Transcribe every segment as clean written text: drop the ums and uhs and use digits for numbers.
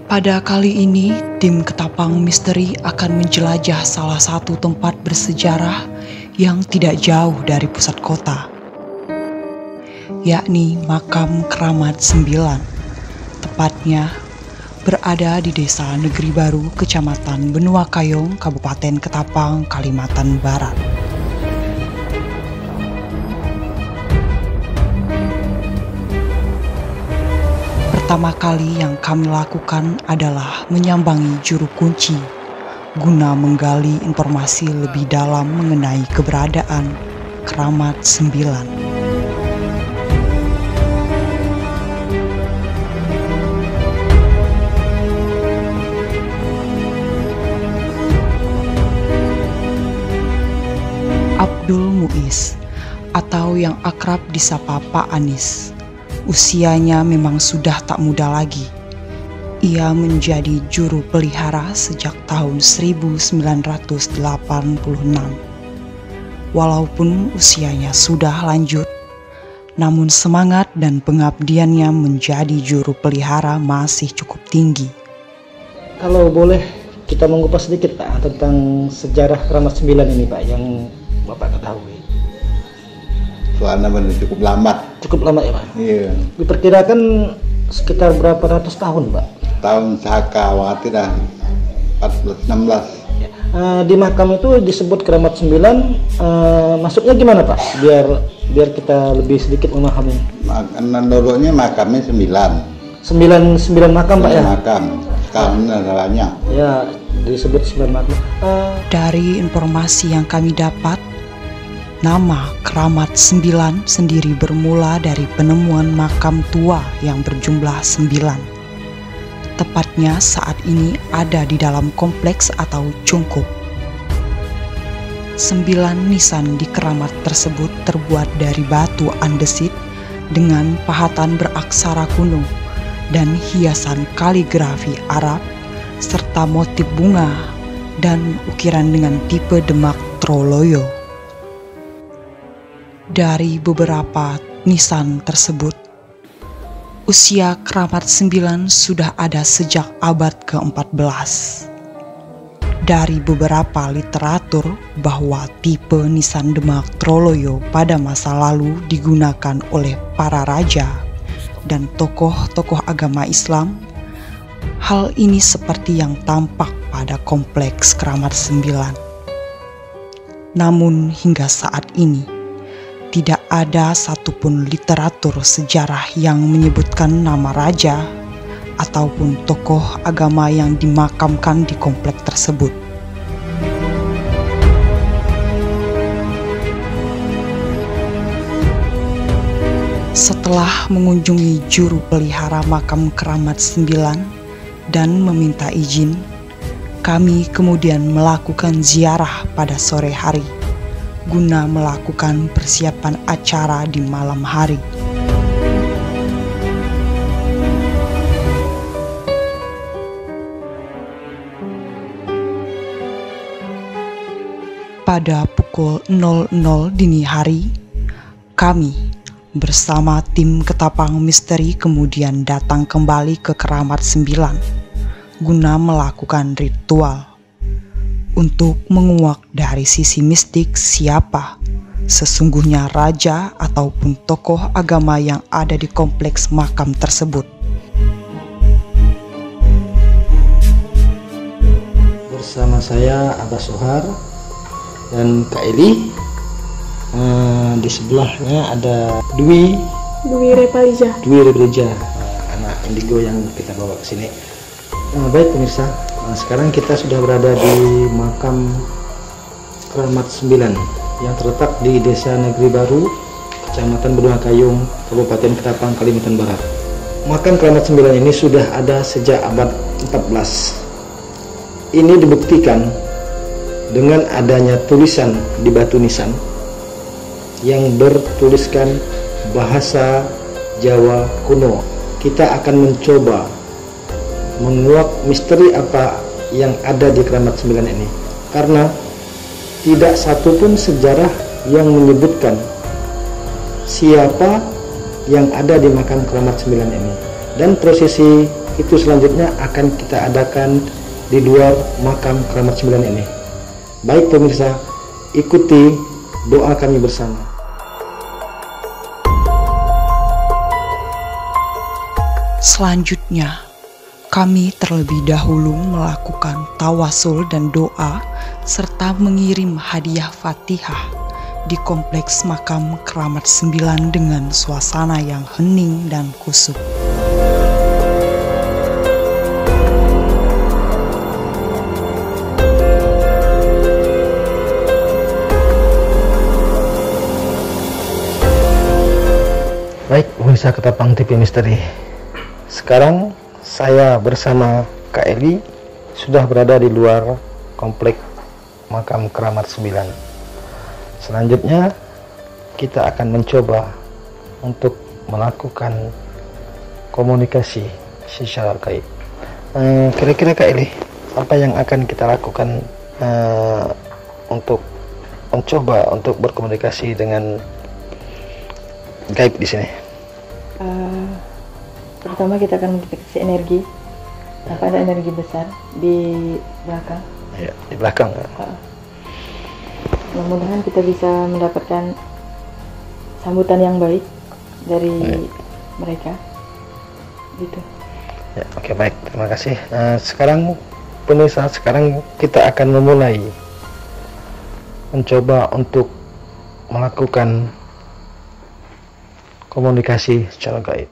Pada kali ini, tim Ketapang Misteri akan menjelajah salah satu tempat bersejarah yang tidak jauh dari pusat kota, yakni Makam Keramat 9, tepatnya berada di Desa Negeri Baru, Kecamatan Benua Kayong, Kabupaten Ketapang, Kalimantan Barat. Pertama kali yang kami lakukan adalah menyambangi juru kunci guna menggali informasi lebih dalam mengenai keberadaan Keramat 9. Abdul Muiz, atau yang akrab disapa Pak Anis. Usianya memang sudah tak muda lagi. Ia menjadi juru pelihara sejak tahun 1986. Walaupun usianya sudah lanjut, namun semangat dan pengabdiannya menjadi juru pelihara masih cukup tinggi. Kalau boleh kita mengupas sedikit Pak tentang sejarah Keramat 9 ini Pak yang Bapak ketahui. Soalnya cukup lama. Cukup lama ya Pak? Iya. Diperkirakan sekitar berapa ratus tahun Pak? Tahun Saka waktu dah 14-16. Ya. Di makam itu disebut Keramat 9, masuknya gimana Pak? Biar kita lebih sedikit memahami. Menurutnya makamnya 9 makam Pak ya? Makam. Sekarang ada banyak. Ya, disebut 9 makam. Dari informasi yang kami dapat, nama Keramat 9 sendiri bermula dari penemuan makam tua yang berjumlah 9. Tepatnya saat ini ada di dalam kompleks atau cungkup. 9 nisan di keramat tersebut terbuat dari batu andesit dengan pahatan beraksara kuno dan hiasan kaligrafi Arab serta motif bunga dan ukiran dengan tipe Demak Troloyo. Dari beberapa nisan tersebut, usia Keramat 9 sudah ada sejak abad ke-14. Dari beberapa literatur bahwa tipe nisan Demak Troloyo pada masa lalu digunakan oleh para raja dan tokoh-tokoh agama Islam, hal ini seperti yang tampak pada kompleks Keramat 9. Namun hingga saat ini, tidak ada satupun literatur sejarah yang menyebutkan nama raja ataupun tokoh agama yang dimakamkan di kompleks tersebut. Setelah mengunjungi juru pelihara makam Keramat 9 dan meminta izin, kami kemudian melakukan ziarah pada sore hari guna melakukan persiapan acara di malam hari. Pada pukul 00 dini hari, kami bersama tim Ketapang Misteri kemudian datang kembali ke Keramat 9 guna melakukan ritual untuk menguak dari sisi mistik siapa sesungguhnya raja ataupun tokoh agama yang ada di kompleks makam tersebut. Bersama saya Abah Sohar dan Kak Eli. Di sebelahnya ada Dwi Repalija, anak indigo yang kita bawa ke sini. Baik pemirsa, sekarang kita sudah berada di makam Keramat 9 yang terletak di Desa Negeri Baru, Kecamatan Benua Kayong, Kabupaten Ketapang, Kalimantan Barat. Makam Keramat 9 ini sudah ada sejak abad 14. Ini dibuktikan dengan adanya tulisan di batu nisan yang bertuliskan bahasa Jawa kuno. Kita akan mencoba menguak misteri apa yang ada di Keramat 9 ini, karena tidak satupun sejarah yang menyebutkan siapa yang ada di makam Keramat 9 ini. Dan prosesi itu selanjutnya akan kita adakan di luar makam Keramat 9 ini. Baik pemirsa, ikuti doa kami bersama. Selanjutnya, kami terlebih dahulu melakukan tawasul dan doa serta mengirim hadiah Fatihah di kompleks makam Keramat 9 dengan suasana yang hening dan khusyuk. Baik, pemirsa Ketapang TV Misteri. Sekarang saya bersama Kak Eli sudah berada di luar komplek makam Keramat 9. Selanjutnya kita akan mencoba untuk melakukan komunikasi secara gaib. Kira-kira Kak Eli, apa yang akan kita lakukan untuk mencoba untuk berkomunikasi dengan gaib di sini? Pertama kita akan mendeteksi energi. Apa ada energi besar di belakang? Ya, di belakang. Mudah-mudahan kita bisa mendapatkan sambutan yang baik dari mereka. Gitu. Ya, oke, baik, terima kasih. Sekarang pemirsa, sekarang kita akan memulai mencoba untuk melakukan komunikasi secara gaib.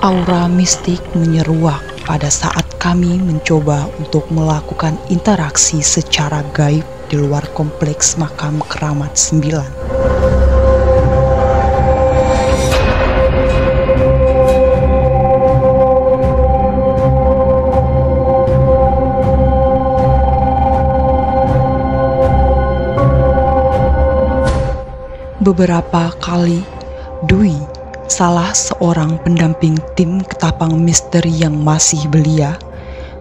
Aura mistik menyeruak pada saat kami mencoba untuk melakukan interaksi secara gaib di luar kompleks makam Keramat 9. Beberapa kali, Dwi, salah seorang pendamping tim Ketapang Misteri yang masih belia,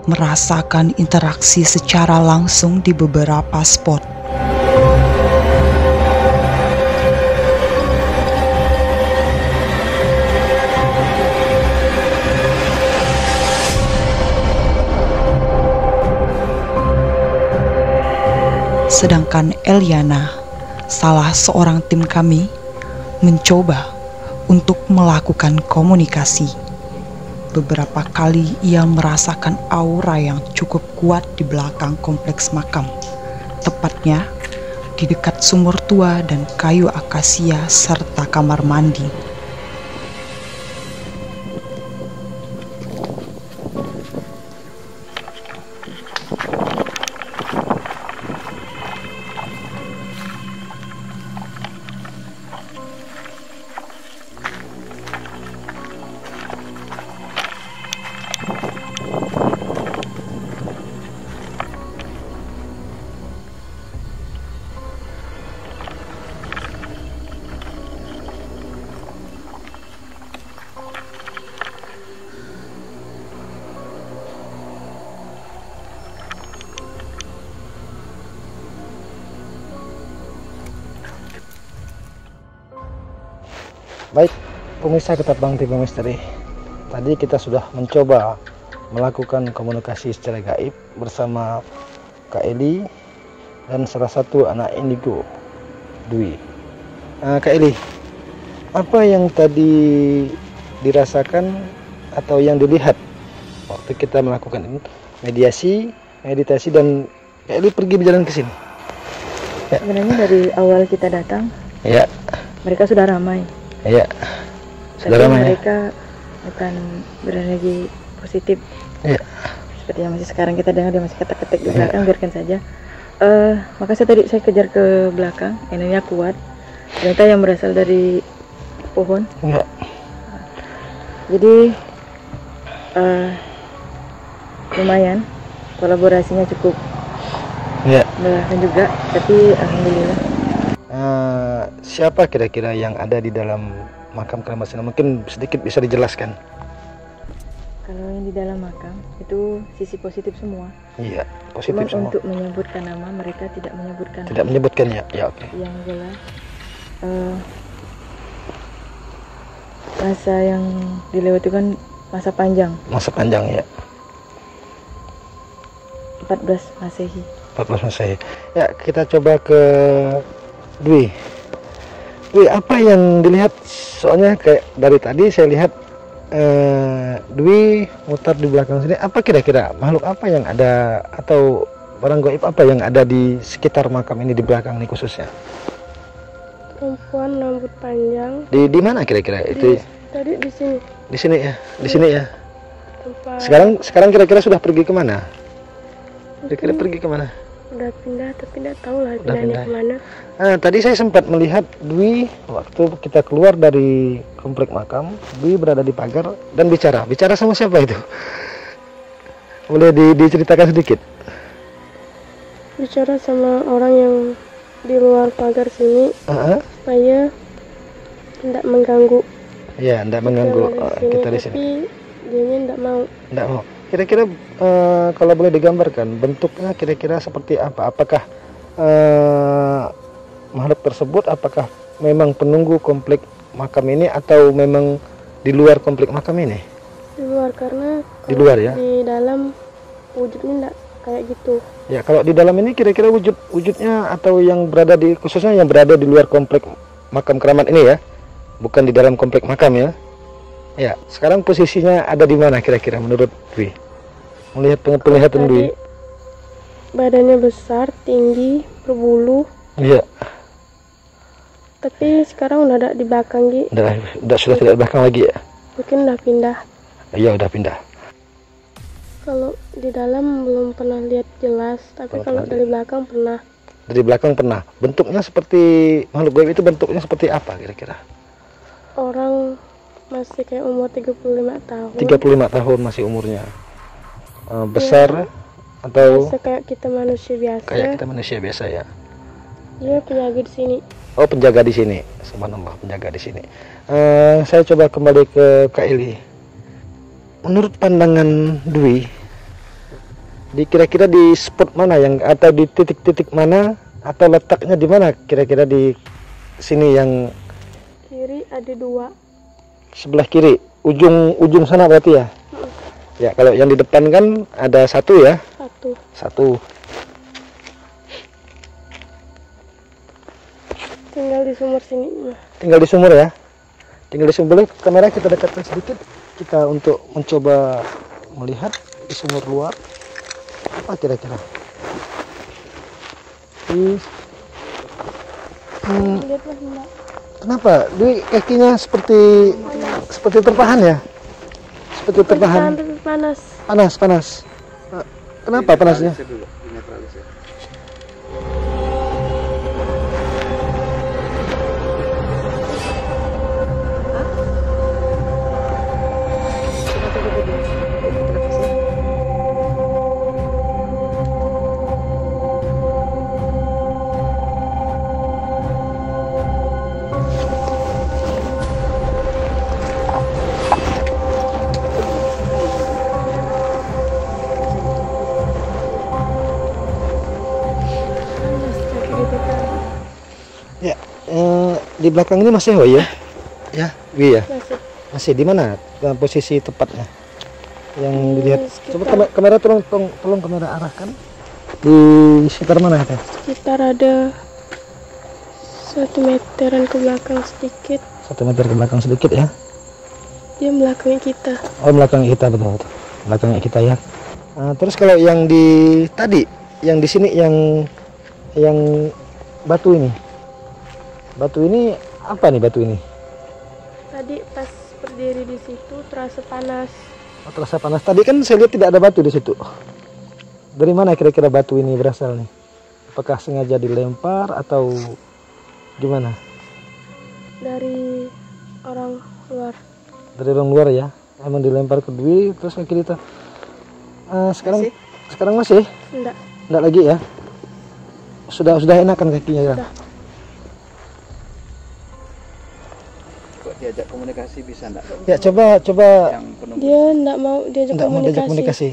merasakan interaksi secara langsung di beberapa spot. Sedangkan Eliana, salah seorang tim kami, mencoba untuk melakukan komunikasi. Beberapa kali ia merasakan aura yang cukup kuat di belakang kompleks makam, tepatnya di dekat sumur tua dan kayu akasia serta kamar mandi. Baik, pemirsa Ketapang TV Misteri, tadi kita sudah mencoba melakukan komunikasi secara gaib bersama Kak Eli dan salah satu anak indigo, Dwi. Kak Eli, apa yang tadi dirasakan atau yang dilihat waktu kita melakukan meditasi dan Kak Eli pergi berjalan ke sini? Ya. Sebenarnya dari awal kita datang, ya, mereka sudah ramai. Iya. Tapi mereka bukan berenergi positif. Iya. Seperti yang masih sekarang kita dengar, dia masih ketek-ketek di belakang, biarkan saja. Makanya tadi saya kejar ke belakang, energinya kuat. Ternyata yang berasal dari pohon. Iya. Jadi lumayan, kolaborasinya cukup melelahkan juga, tapi alhamdulillah. Siapa kira-kira yang ada di dalam makam keramat sini? Mungkin sedikit bisa dijelaskan. Kalau yang di dalam makam itu sisi positif semua. Iya, positif semua. Untuk menyebutkan nama, mereka tidak menyebutkan. Tidak menyebutkan ya, ya oke. Yang jelas masa yang dilewati kan masa panjang. Masa panjang ya. 14 Masehi. 14 Masehi. Ya, kita coba ke Dwi. Dwi, apa yang dilihat? Soalnya kayak dari tadi saya lihat Dwi mutar di belakang sini. Apa kira-kira makhluk apa yang ada atau barang gaib apa yang ada di sekitar makam ini, di belakang ini khususnya? Perempuan rambut panjang. Di mana kira-kira itu? Tadi di sini. Di sini ya, di sini ya. Tempat. Sekarang kira-kira sudah pergi kemana? Kira-kira pergi kemana? Udah pindah, tapi tidak tahu lah pindahnya kemana. Tadi saya sempat melihat Dwi waktu kita keluar dari komplek makam. Dwi berada di pagar dan bicara sama siapa itu? Boleh diceritakan sedikit? Bicara sama orang yang di luar pagar sini, supaya tidak mengganggu. Ya, tidak mengganggu kita di sini. Tapi dianya tidak mau. Tidak mau. Kira-kira kalau boleh digambarkan bentuknya kira-kira seperti apa? Apakah makhluk tersebut apakah memang penunggu komplek makam ini atau memang di luar komplek makam ini? Di luar, karena di luar ya. Di dalam wujudnya tidak kayak gitu. Ya, kalau di dalam ini kira-kira wujudnya atau yang berada di khususnya yang berada di luar komplek makam keramat ini ya, bukan di dalam komplek makam ya. Ya, sekarang posisinya ada di mana kira-kira menurut Dwi? Melihat penglihatan Dwi. Badannya besar, tinggi, berbulu. Iya. Tapi sekarang udah ada di belakang Gi. Sudah tidak di belakang lagi ya? Mungkin udah pindah. Iya, udah pindah. Kalau di dalam belum pernah lihat jelas, tapi kalau dari belakang pernah. Dari belakang pernah. Bentuknya seperti makhluk gaib itu bentuknya seperti apa kira-kira? Orang masih kayak umur 35 tahun. 35 tahun masih umurnya. Besar atau kayak kita manusia biasa. Kayak kita manusia biasa ya. Dia penjaga di sini. Oh, penjaga di sini. Subhanallah, penjaga di sini. Saya coba kembali ke Kak Eli. Menurut pandangan Dwi, kira-kira di spot mana yang atau di titik-titik mana atau letaknya di mana kira-kira di sini yang kiri ada 2. Sebelah kiri, ujung sana berarti ya? Ya, kalau yang di depan kan ada 1 ya? 1. Tinggal di sumur sini. Tinggal di sumur ya? Tinggal di sumur. Boleh kamera kita dekatkan sedikit kita untuk mencoba melihat di sumur luar. Apa kira-kira? Kenapa? Dwi kakinya seperti tertahan ya? Seperti tertahan. Panas. Kenapa panasnya? Di belakang ini masih ya? Ya, Wi ya. Masih di mana posisi tepatnya? Yang dilihat. Coba kamera tolong kamera arahkan. Di sekitar mana ya? Sekitar ada 1 meteran ke belakang sedikit. 1 meter ke belakang sedikit ya? Dia belakangnya kita. Oh, belakangnya kita, betul. Belakangnya kita ya. Terus kalau yang di tadi, yang di sini yang batu ini. Batu ini apa nih batu ini? Tadi pas berdiri di situ terasa panas. Oh, terasa panas. Tadi kan saya lihat tidak ada batu di situ. Dari mana kira-kira batu ini berasal nih? Apakah sengaja dilempar atau gimana? Dari orang luar. Dari orang luar ya? Emang dilempar ke Dwi terus kaki Dita. Sekarang masih? Enggak lagi ya? Sudah enakan kakinya ya? Sudah. Kok diajak komunikasi bisa enggak? Ya coba Yang penunggu. Dia enggak mau diajak enggak mau diajak komunikasi.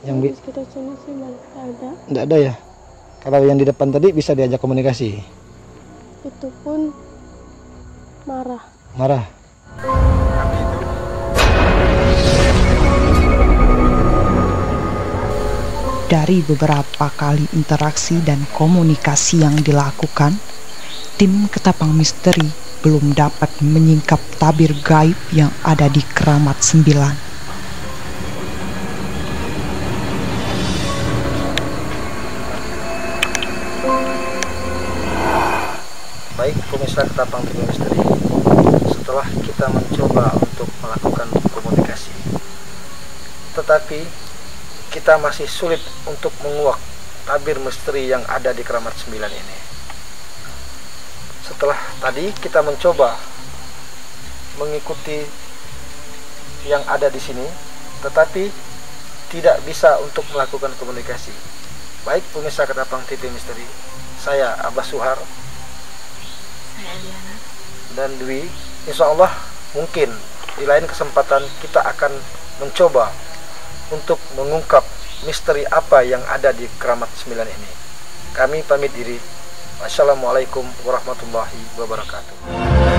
Yang kita sini sih ada. enggak ada ya? Kalau yang di depan tadi bisa diajak komunikasi. Itu pun marah. Marah. Dari beberapa kali interaksi dan komunikasi yang dilakukan, tim Ketapang Misteri belum dapat menyingkap tabir gaib yang ada di Keramat 9. Baik pemirsa Ketapang TV Misteri, setelah kita mencoba untuk melakukan komunikasi, tetapi kita masih sulit untuk menguak tabir misteri yang ada di Keramat 9 ini. Setelah tadi kita mencoba mengikuti yang ada di sini, tetapi tidak bisa untuk melakukan komunikasi. Baik pemirsa Ketapang TV Misteri, saya Abbas Suhar, Saya Diana. dan Dwi. Insya Allah mungkin di lain kesempatan kita akan mencoba untuk mengungkap misteri apa yang ada di Keramat 9 ini. Kami pamit diri. Wassalamualaikum warahmatullahi wabarakatuh.